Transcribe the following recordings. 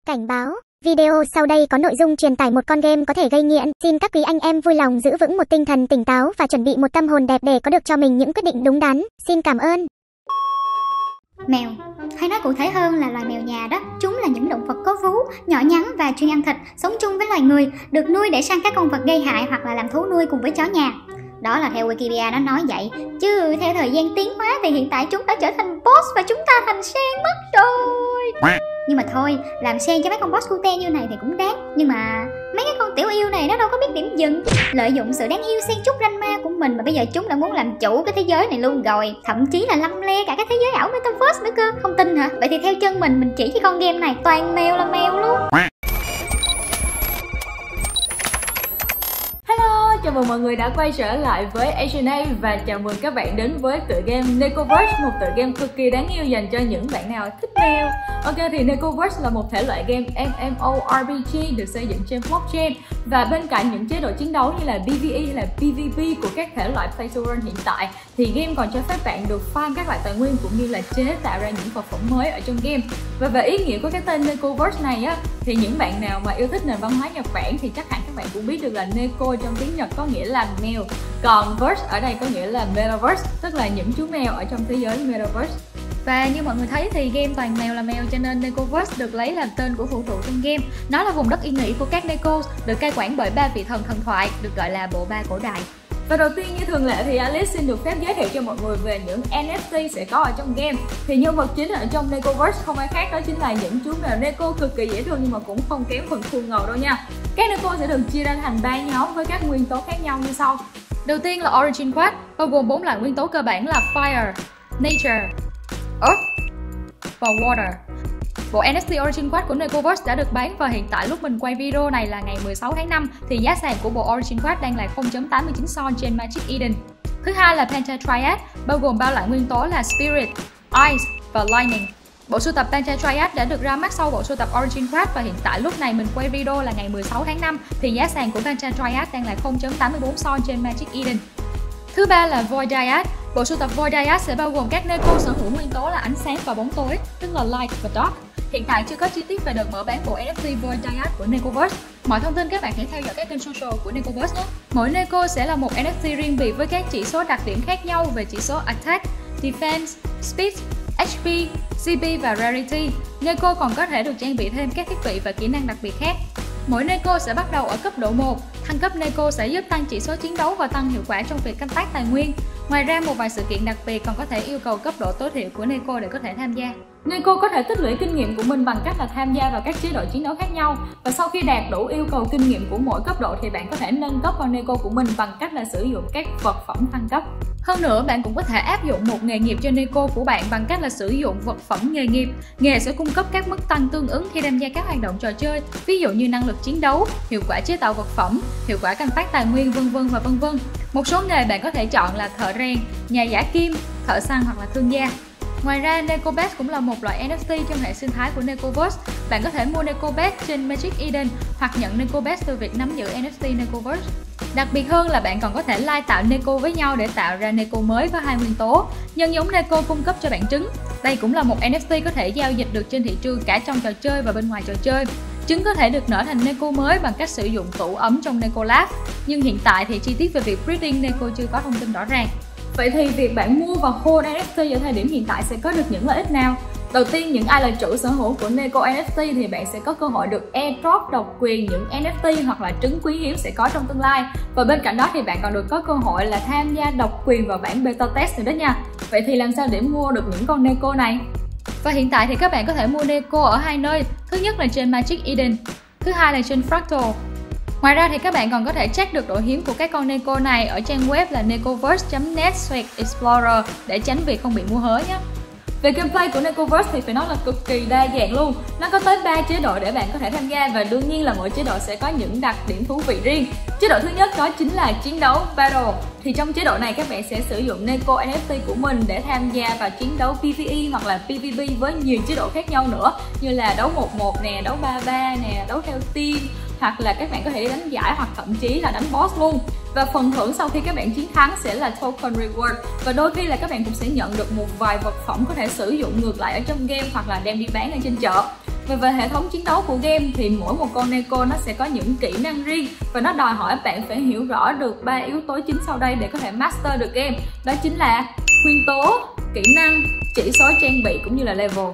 Cảnh báo, video sau đây có nội dung truyền tải một con game có thể gây nghiện. Xin các quý anh em vui lòng giữ vững một tinh thần tỉnh táo và chuẩn bị một tâm hồn đẹp để có được cho mình những quyết định đúng đắn. Xin cảm ơn. Mèo, hay nói cụ thể hơn là loài mèo nhà đó. Chúng là những động vật có vú, nhỏ nhắn và chuyên ăn thịt, sống chung với loài người, được nuôi để săn các con vật gây hại hoặc là làm thú nuôi cùng với chó nhà. Đó là theo Wikipedia nó nói vậy. Chứ theo thời gian tiến hóa thì hiện tại chúng đã trở thành boss và chúng ta thành sen mất rồi. Nhưng mà thôi, làm sen cho mấy con boss cute như này thì cũng đáng. Nhưng mà mấy cái con tiểu yêu này nó đâu có biết điểm dừng. Lợi dụng sự đáng yêu xen chút ranh ma của mình mà bây giờ chúng đã muốn làm chủ cái thế giới này luôn rồi. Thậm chí là lăm le cả cái thế giới ảo Metaverse nữa cơ. Không tin hả? Vậy thì theo chân mình chỉ cho con game này toàn mèo là mèo luôn. Chào mừng mọi người đã quay trở lại với HNA và chào mừng các bạn đến với tựa game Nekoverse, một tựa game cực kỳ đáng yêu dành cho những bạn nào thích mèo. Ok, thì Nekoverse là một thể loại game MMORPG được xây dựng trên blockchain, và bên cạnh những chế độ chiến đấu như là PvE hay là PvP của các thể loại Play to Earn hiện tại, thì game còn cho phép bạn được farm các loại tài nguyên cũng như là chế tạo ra những vật phẩm mới ở trong game. Và về ý nghĩa của cái tên Nekoverse này á, thì những bạn nào mà yêu thích nền văn hóa Nhật Bản thì chắc hẳn các bạn cũng biết được là Neko trong tiếng Nhật có nghĩa là mèo, còn verse ở đây có nghĩa là Metaverse, tức là những chú mèo ở trong thế giới Metaverse. Và như mọi người thấy thì game toàn mèo là mèo, cho nên Nekoverse được lấy làm tên của vũ trụ trong game. Nó là vùng đất yên nghỉ của các Neko, được cai quản bởi 3 vị thần thần thoại, được gọi là bộ ba cổ đại. Và đầu tiên như thường lệ thì Alice xin được phép giới thiệu cho mọi người về những NFT sẽ có ở trong game. Thì nhân vật chính ở trong Nekoverse không ai khác đó chính là những chú mèo Neko cực kỳ dễ thương nhưng mà cũng không kém phần cool ngầu đâu nha. Các Neko sẽ được chia ra thành 3 nhóm với các nguyên tố khác nhau như sau. Đầu tiên là Origin Quad, bao gồm 4 loại nguyên tố cơ bản là Fire, Nature, Earth và Water. Bộ NFT Origin Quad của Nekoverse đã được bán và hiện tại lúc mình quay video này là ngày 16 tháng 5 thì giá sàn của bộ Origin Quad đang là 0.89 son trên Magic Eden. Thứ hai là Pentatriad, bao gồm 3 loại nguyên tố là Spirit, Ice và Lightning. Bộ sưu tập Pentatriad đã được ra mắt sau bộ sưu tập Origin Quad và hiện tại lúc này mình quay video là ngày 16 tháng 5 thì giá sàn của Pentatriad đang là 0.84 son trên Magic Eden. Thứ ba là Void Dyad. Bộ sưu tập Void Dyad sẽ bao gồm các Neko sở hữu nguyên tố là ánh sáng và bóng tối, tức là Light và Dark. Hiện tại chưa có chi tiết về đợt mở bán bộ NFT Void Dyad của Nekoverse. Mọi thông tin các bạn hãy theo dõi các kênh social của Nekoverse nhé. Mỗi Neko sẽ là một NFT riêng biệt với các chỉ số đặc điểm khác nhau về chỉ số Attack, Defense, Speed, HP, CP và Rarity. Neko còn có thể được trang bị thêm các thiết bị và kỹ năng đặc biệt khác. Mỗi Neko sẽ bắt đầu ở cấp độ 1. Thăng cấp Neko sẽ giúp tăng chỉ số chiến đấu và tăng hiệu quả trong việc canh tác tài nguyên. Ngoài ra, một vài sự kiện đặc biệt còn có thể yêu cầu cấp độ tối thiểu của Neko để có thể tham gia. Neko có thể tích lũy kinh nghiệm của mình bằng cách là tham gia vào các chế độ chiến đấu khác nhau. Và sau khi đạt đủ yêu cầu kinh nghiệm của mỗi cấp độ thì bạn có thể nâng cấp con Neko của mình bằng cách là sử dụng các vật phẩm thăng cấp. Hơn nữa, bạn cũng có thể áp dụng một nghề nghiệp cho Neko của bạn bằng cách là sử dụng vật phẩm nghề nghiệp. Nghề sẽ cung cấp các mức tăng tương ứng khi tham gia các hoạt động trò chơi, ví dụ như năng lực chiến đấu, hiệu quả chế tạo vật phẩm, hiệu quả canh tác tài nguyên, vân vân. Một số nghề bạn có thể chọn là thợ rèn, nhà giả kim, thợ săn hoặc là thương gia. Ngoài ra, Nekobet cũng là một loại NFT trong hệ sinh thái của Nekoverse. Bạn có thể mua Nekobet trên Magic Eden hoặc nhận Nekobet từ việc nắm giữ NFT Nekoverse. Đặc biệt hơn là bạn còn có thể lai tạo Neko với nhau để tạo ra Neko mới có 2 nguyên tố. Nhân giống Neko cung cấp cho bạn trứng. Đây cũng là một NFT có thể giao dịch được trên thị trường cả trong trò chơi và bên ngoài trò chơi. Trứng có thể được nở thành Neko mới bằng cách sử dụng tủ ấm trong Neko Lab. Nhưng hiện tại thì chi tiết về việc breeding Neko chưa có thông tin rõ ràng. Vậy thì việc bạn mua và hold NFT ở thời điểm hiện tại sẽ có được những lợi ích nào? Đầu tiên, những ai là chủ sở hữu của Neko NFT thì bạn sẽ có cơ hội được airdrop độc quyền những NFT hoặc là trứng quý hiếm sẽ có trong tương lai. Và bên cạnh đó thì bạn còn được có cơ hội là tham gia độc quyền vào bản beta test nữa đó nha. Vậy thì làm sao để mua được những con Neko này? Và hiện tại thì các bạn có thể mua Neko ở hai nơi. Thứ nhất là trên Magic Eden, thứ hai là trên Fractal. Ngoài ra thì các bạn còn có thể check được độ hiếm của các con Neko này ở trang web là nekoverse.net/explorer để tránh việc không bị mua hớ nhé. Về gameplay của Nekoverse thì phải nói là cực kỳ đa dạng luôn. Nó có tới 3 chế độ để bạn có thể tham gia và đương nhiên là mỗi chế độ sẽ có những đặc điểm thú vị riêng. Chế độ thứ nhất đó chính là chiến đấu Battle. Thì trong chế độ này các bạn sẽ sử dụng Neko NFT của mình để tham gia vào chiến đấu PvE hoặc là PvP với nhiều chế độ khác nhau nữa, như là đấu 1-1 nè, đấu 3-3 nè, đấu theo team, hoặc là các bạn có thể đi đánh giải hoặc thậm chí là đánh boss luôn. Và phần thưởng sau khi các bạn chiến thắng sẽ là token reward, và đôi khi là các bạn cũng sẽ nhận được một vài vật phẩm có thể sử dụng ngược lại ở trong game hoặc là đem đi bán ở trên chợ. Và về hệ thống chiến đấu của game thì mỗi một con Neeko nó sẽ có những kỹ năng riêng và nó đòi hỏi bạn phải hiểu rõ được 3 yếu tố chính sau đây để có thể master được game. Đó chính là nguyên tố, kỹ năng, chỉ số trang bị cũng như là level.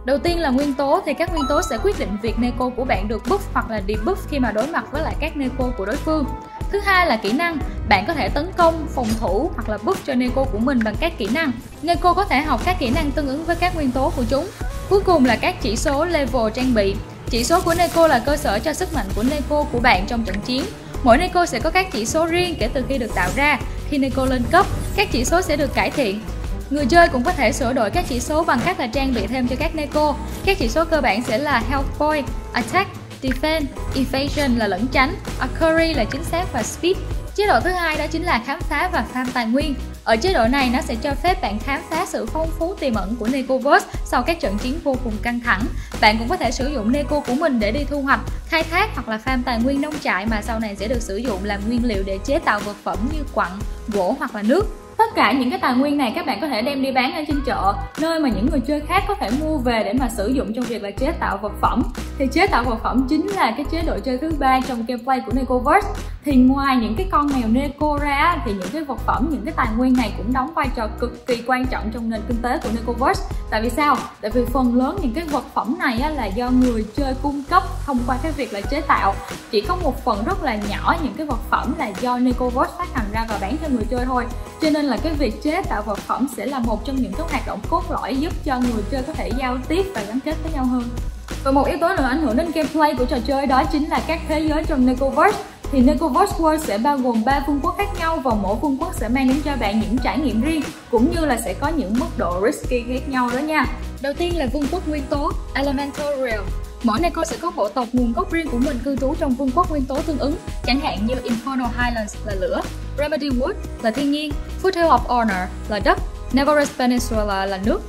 Đầu tiên là nguyên tố, thì các nguyên tố sẽ quyết định việc Neeko của bạn được buff hoặc là debuff khi mà đối mặt với lại các Neeko của đối phương. Thứ hai là kỹ năng, bạn có thể tấn công, phòng thủ hoặc là buff cho Neeko của mình bằng các kỹ năng. Neeko có thể học các kỹ năng tương ứng với các nguyên tố của chúng. Cuối cùng là các chỉ số level trang bị. Chỉ số của Neeko là cơ sở cho sức mạnh của Neeko của bạn trong trận chiến. Mỗi Neeko sẽ có các chỉ số riêng kể từ khi được tạo ra. Khi Neeko lên cấp, các chỉ số sẽ được cải thiện. Người chơi cũng có thể sửa đổi các chỉ số bằng cách là trang bị thêm cho các Neeko. Các chỉ số cơ bản sẽ là Health Point, Attack, Defense, Evasion là lẩn tránh, Accuracy là chính xác và Speed. Chế độ thứ hai đó chính là khám phá và farm tài nguyên. Ở chế độ này nó sẽ cho phép bạn khám phá sự phong phú tiềm ẩn của Nekoverse sau các trận chiến vô cùng căng thẳng. Bạn cũng có thể sử dụng Neeko của mình để đi thu hoạch, khai thác hoặc là farm tài nguyên nông trại mà sau này sẽ được sử dụng làm nguyên liệu để chế tạo vật phẩm như quặng, gỗ hoặc là nước. Tất cả những cái tài nguyên này các bạn có thể đem đi bán ở trên chợ, nơi mà những người chơi khác có thể mua về để mà sử dụng trong việc là chế tạo vật phẩm. Thì chế tạo vật phẩm chính là cái chế độ chơi thứ ba trong gameplay của Nekoverse. Thì ngoài những cái con mèo Neeko ra thì những cái vật phẩm, những cái tài nguyên này cũng đóng vai trò cực kỳ quan trọng trong nền kinh tế của Nekoverse. Tại vì sao? Tại vì phần lớn những cái vật phẩm này là do người chơi cung cấp thông qua cái việc là chế tạo. Chỉ có một phần rất là nhỏ những cái vật phẩm là do Nekoverse phát hành ra và bán cho người chơi thôi. Cho nên là cái việc chế tạo vật phẩm sẽ là một trong những cái hoạt động cốt lõi giúp cho người chơi có thể giao tiếp và gắn kết với nhau hơn. Và một yếu tố nữa ảnh hưởng đến gameplay của trò chơi đó chính là các thế giới trong Nekoverse. Thì Nekoverse World sẽ bao gồm 3 vương quốc khác nhau và mỗi vương quốc sẽ mang đến cho bạn những trải nghiệm riêng cũng như là sẽ có những mức độ risky khác nhau đó nha. Đầu tiên là vương quốc nguyên tố Elemental Realm. Mỗi Neeko sẽ có bộ tộc nguồn gốc riêng của mình cư trú trong vương quốc nguyên tố tương ứng, chẳng hạn như Infernal Highlands là lửa, Remedy Wood là thiên nhiên, Foothill of Honor là đất, Neverest Peninsula là nước.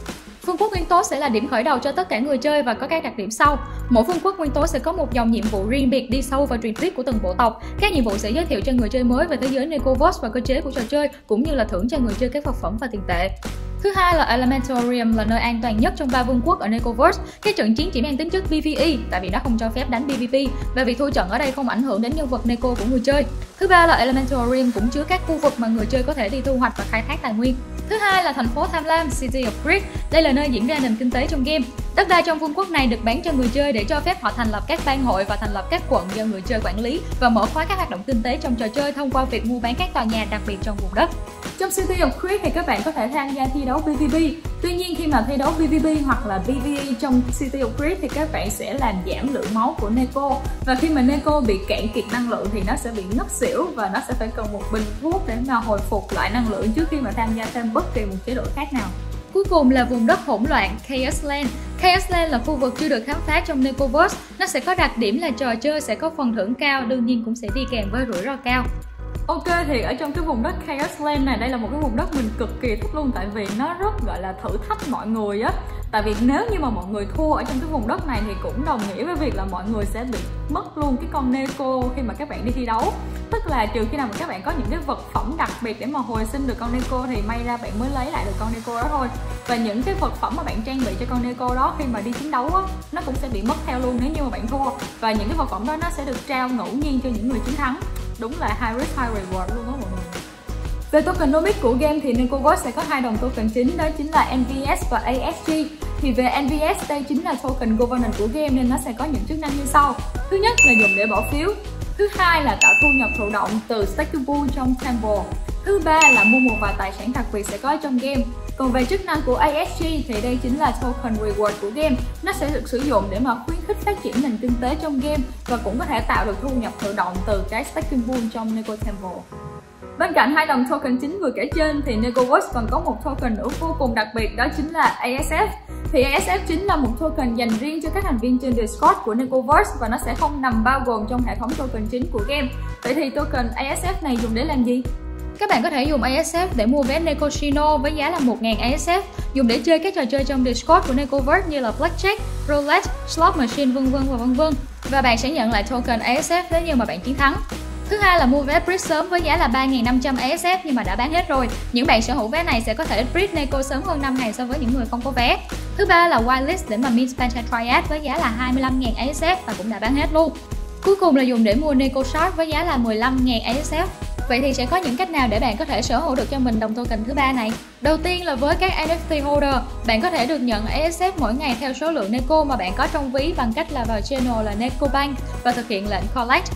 Vương quốc nguyên tố sẽ là điểm khởi đầu cho tất cả người chơi và có các đặc điểm sau. Mỗi vương quốc nguyên tố sẽ có một dòng nhiệm vụ riêng biệt đi sâu vào truyền thuyết của từng bộ tộc. Các nhiệm vụ sẽ giới thiệu cho người chơi mới về thế giới Nekoverse và cơ chế của trò chơi, cũng như là thưởng cho người chơi các vật phẩm và tiền tệ. Thứ hai là Elemental Realm là nơi an toàn nhất trong 3 vương quốc ở Nekoverse. Các trận chiến chỉ mang tính chất PvE tại vì nó không cho phép đánh PvP và việc thua trận ở đây không ảnh hưởng đến nhân vật Neeko của người chơi. Thứ ba là Elemental Realm cũng chứa các khu vực mà người chơi có thể đi thu hoạch và khai thác tài nguyên. Thứ hai là thành phố tham lam City of Greed. Đây là nơi diễn ra nền kinh tế trong game. Đất đai trong vương quốc này được bán cho người chơi để cho phép họ thành lập các bang hội và thành lập các quận do người chơi quản lý và mở khóa các hoạt động kinh tế trong trò chơi thông qua việc mua bán các tòa nhà đặc biệt trong vùng đất. Trong City of Greed thì các bạn có thể tham gia thi đấu PvP. Tuy nhiên khi mà thi đấu PvP hoặc là PvE trong City of Greed thì các bạn sẽ làm giảm lượng máu của Neeko. Và khi mà Neeko bị cạn kiệt năng lượng thì nó sẽ bị ngất xỉu và nó sẽ phải cần một bình thuốc để mà hồi phục lại năng lượng trước khi mà tham gia thêm bất kỳ một chế độ khác nào. Cuối cùng là vùng đất hỗn loạn Chaos Land. Chaos Land là khu vực chưa được khám phá trong Nekoverse. Nó sẽ có đặc điểm là trò chơi sẽ có phần thưởng cao, đương nhiên cũng sẽ đi kèm với rủi ro cao. Ok, thì ở trong cái vùng đất Chaos Land này, đây là một cái vùng đất mình cực kỳ thích luôn, tại vì nó rất gọi là thử thách mọi người á. Tại vì nếu như mà mọi người thua ở trong cái vùng đất này thì cũng đồng nghĩa với việc là mọi người sẽ bị mất luôn cái con Neeko khi mà các bạn đi thi đấu. Tức là trừ khi nào mà các bạn có những cái vật phẩm đặc biệt để mà hồi sinh được con Neeko thì may ra bạn mới lấy lại được con Neeko đó thôi. Và những cái vật phẩm mà bạn trang bị cho con Neeko đó khi mà đi chiến đấu á, nó cũng sẽ bị mất theo luôn nếu như mà bạn thua. Và những cái vật phẩm đó nó sẽ được trao ngẫu nhiên cho những người chiến thắng. Đúng là high risk high reward luôn đó mọi người. Về tokenomics của game thì Nekoverse sẽ có 2 đồng token chính, đó chính là NVS và ASG. Thì về NVS đây chính là token governance của game nên nó sẽ có những chức năng như sau. Thứ nhất là dùng để bỏ phiếu. Thứ hai là tạo thu nhập thụ động từ stacking pool trong Temple. Thứ ba là mua một vài tài sản đặc biệt sẽ có trong game. Còn về chức năng của ASG thì đây chính là token reward của game. Nó sẽ được sử dụng để mà khuyến khích phát triển nền kinh tế trong game và cũng có thể tạo được thu nhập thụ động từ cái stacking pool trong Neeko Temple. Bên cạnh 2 đồng token chính vừa kể trên thì Nekoverse còn có một token nữa vô cùng đặc biệt, đó chính là ASF. Thì ASF chính là một token dành riêng cho các thành viên trên Discord của Nekoverse và nó sẽ không nằm bao gồm trong hệ thống token chính của game. Vậy thì token ASF này dùng để làm gì? Các bạn có thể dùng ASF để mua vé Nekoshino với giá là 1000 ASF, dùng để chơi các trò chơi trong Discord của Nekoverse như là Blackjack, Roulette, Slot Machine vân vân. Và bạn sẽ nhận lại token ASF nếu như mà bạn chiến thắng. Thứ Thứ hai là mua vé Bridge sớm với giá là 3.500 ASF nhưng mà đã bán hết rồi. Những bạn sở hữu vé này sẽ có thể Bridge Neko sớm hơn 5 ngày so với những người không có vé. Thứ ba là whitelist để mà min Penta Triad với giá là 25.000 ASF và cũng đã bán hết luôn. Cuối cùng là dùng để mua Neko Shard với giá là 15.000 ASF. Vậy thì sẽ có những cách nào để bạn có thể sở hữu được cho mình đồng token thứ ba này? Đầu tiên là với các NFT holder, bạn có thể được nhận ASF mỗi ngày theo số lượng Neko mà bạn có trong ví bằng cách là vào channel là Neko Bank và thực hiện lệnh collect.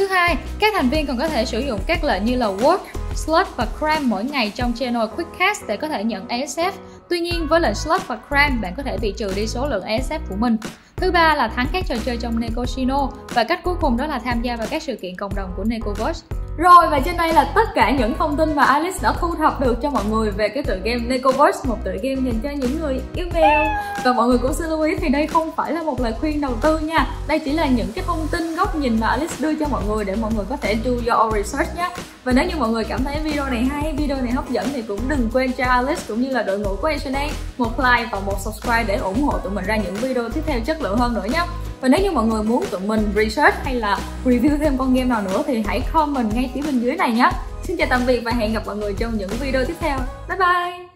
Thứ hai, các thành viên còn có thể sử dụng các lệnh như là work, slot và cram mỗi ngày trong channel Quickcast để có thể nhận ASF. Tuy nhiên với lệnh slot và cram, bạn có thể bị trừ đi số lượng ASF của mình. Thứ ba là thắng các trò chơi trong Nekocino và cách cuối cùng đó là tham gia vào các sự kiện cộng đồng của Necoverse. Rồi và trên đây là tất cả những thông tin mà Alice đã thu thập được cho mọi người về cái tựa game Necoverse, một tựa game dành cho những người yêu mèo. Và mọi người cũng xin lưu ý thì đây không phải là một lời khuyên đầu tư nha. Đây chỉ là những cái thông tin góc nhìn mà Alice đưa cho mọi người để mọi người có thể do your research nhé. Và nếu như mọi người cảm thấy video này hay, video này hấp dẫn thì cũng đừng quên cho Alice cũng như là đội ngũ của HNA một like và một subscribe để ủng hộ tụi mình ra những video tiếp theo chất lượng hơn nữa nhé. Và nếu như mọi người muốn tụi mình research hay là review thêm con game nào nữa thì hãy comment ngay phía bên dưới này nhé. Xin chào tạm biệt và hẹn gặp mọi người trong những video tiếp theo. Bye bye!